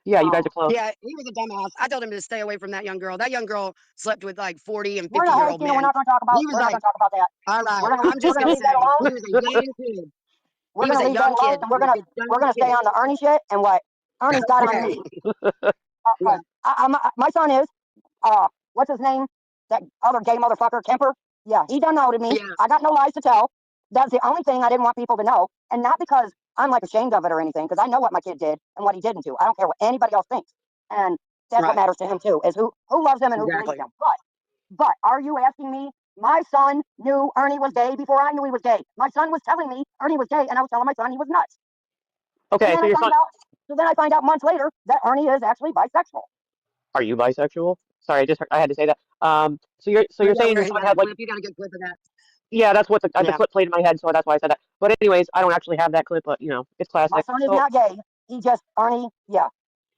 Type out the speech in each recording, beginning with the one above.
Yeah, you guys are close. Yeah, he was a dumbass. I told him to stay away from that young girl. That young girl slept with like 40 and We're not, hey, 50-year-old Tina, we're men. not going to talk about. He was We're not like, going to talk about that. all right, I'm We're just gonna gonna leave that say alone. he was a young kid. We're He was gonna a leave that young alone, kid. and He was a we're young gonna stay kid. on the Ernie shit and what Ernie's got on me. Yeah. My son is what's his name? That other gay motherfucker, Kemper. Yeah, he done outed me. Yeah. I got no lies to tell. That's the only thing I didn't want people to know, and not because I'm like ashamed of it or anything, because I know what my kid did and what he didn't do. I don't care what anybody else thinks, and that's what Right. matters to him too, is who loves him and who believes Exactly. him. But are you asking me? My son knew Ernie was gay before I knew he was gay. My son was telling me Ernie was gay, and I was telling my son he was nuts. And Okay, then so I your find son, out. So then I find out months later that Ernie is actually bisexual. are you bisexual? Sorry, I had to say that. So Oh, you're yeah, we saying your already son got had a like, clip. You got a good clip of that. yeah, that's what the Yeah. clip played in my head, so that's why I said that. But anyways, I don't actually have that clip, but it's My classic. son is So not gay. He just Ernie. Yeah,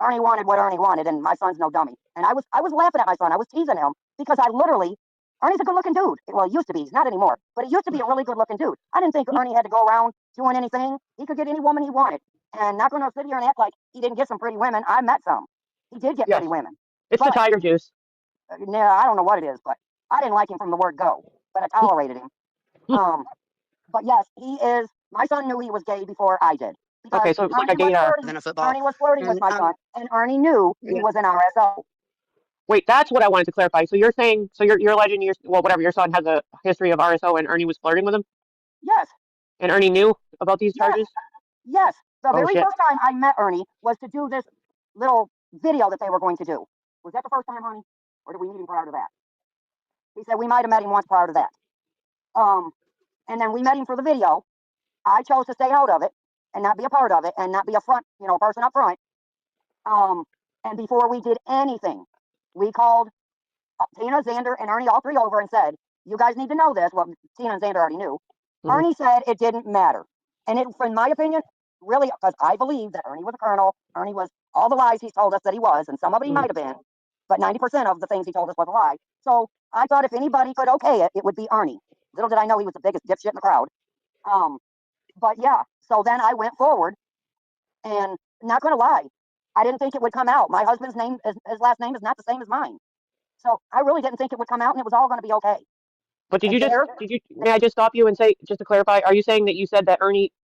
Ernie wanted what Ernie wanted, and my son's no dummy. And I was laughing at my son. I was teasing him because I literally Ernie's a good-looking dude. Well, he used to be. He's not anymore. But he used to be a really good-looking dude. I didn't think Ernie had to go around doing anything. He could get any woman he wanted. And not going to sit here and act like he didn't get some pretty women. I met some. He did get pretty yes, women. it's the But tiger juice. no, I don't know what it is. But I didn't like him from the word go. But I tolerated him. Um, but yes, he is. My son knew he was gay before I did because Okay, so it was like a gaydar. Than a football. Ernie was flirting with And my son, and Ernie knew he yeah. was an RSO. Wait, that's what I wanted to clarify. So you're saying, so you're alleging well, whatever, your son has a history of RSO and Ernie was flirting with him, Yes, and Ernie knew about these yes, charges. yes. The Oh very shit. first time I met Ernie was to do this little video that they were going to do. Was that the first time, honey? Or did we meet him prior to that? He said we might have met him once prior to that. Um, and then we met him for the video. I chose to stay out of it and not be a part of it and not be a person up front. Um, and before we did anything, we called Tina, Xander, and Ernie all three over and said, "You guys need to know this." Well, Tina and Xander already knew. Hmm. Ernie said it didn't matter, and it, in my opinion, really, because I believe that Ernie was a colonel. Ernie was all the lies he told us that he was, and some of it he Hmm. might have been, but 90% of the things he told us was a lie. So I thought if anybody could okay it, it would be Ernie. Little did I know he was the biggest dipshit in the crowd. Um, but yeah, so then I went forward, and not going to lie, I didn't think it would come out. My husband's name, his last name is not the same as mine. So I really didn't think it would come out and it was all going to be okay. But And there, may I just stop you and say, just to clarify, are you saying that you said that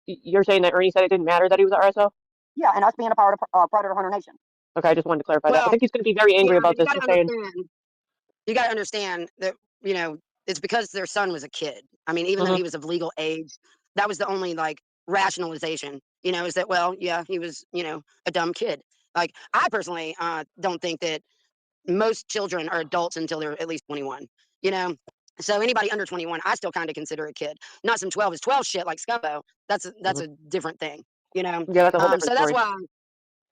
you're saying that Ernie said it didn't matter that he was RSO? yeah, and us being a part of Predator Hunter Nation. Okay, I just wanted to clarify that. I Well, think he's going to be very angry yeah, about but this, just saying. you got to understand that, it's because their son was a kid. I mean, even though Hmm. he was of legal age, that was the only like rationalization, is that, well, yeah, he was, a dumb kid. Like, I personally don't think that most children are adults until they're at least 21, you know? So anybody under 21, I still kind of consider a kid. Not some 12 is 12 shit like Scumbo. That's Hmm. a different thing, you know? Yeah, that's a whole So different story.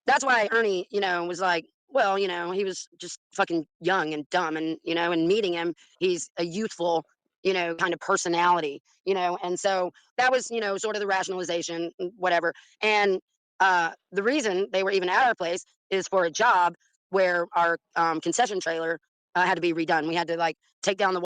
that's why Ernie, was like, well, he was just fucking young and dumb, and meeting him, he's a youthful, kind of personality, and so that was, sort of the rationalization, whatever. And the reason they were even at our place is for a job where our concession trailer had to be redone. We had to like take down the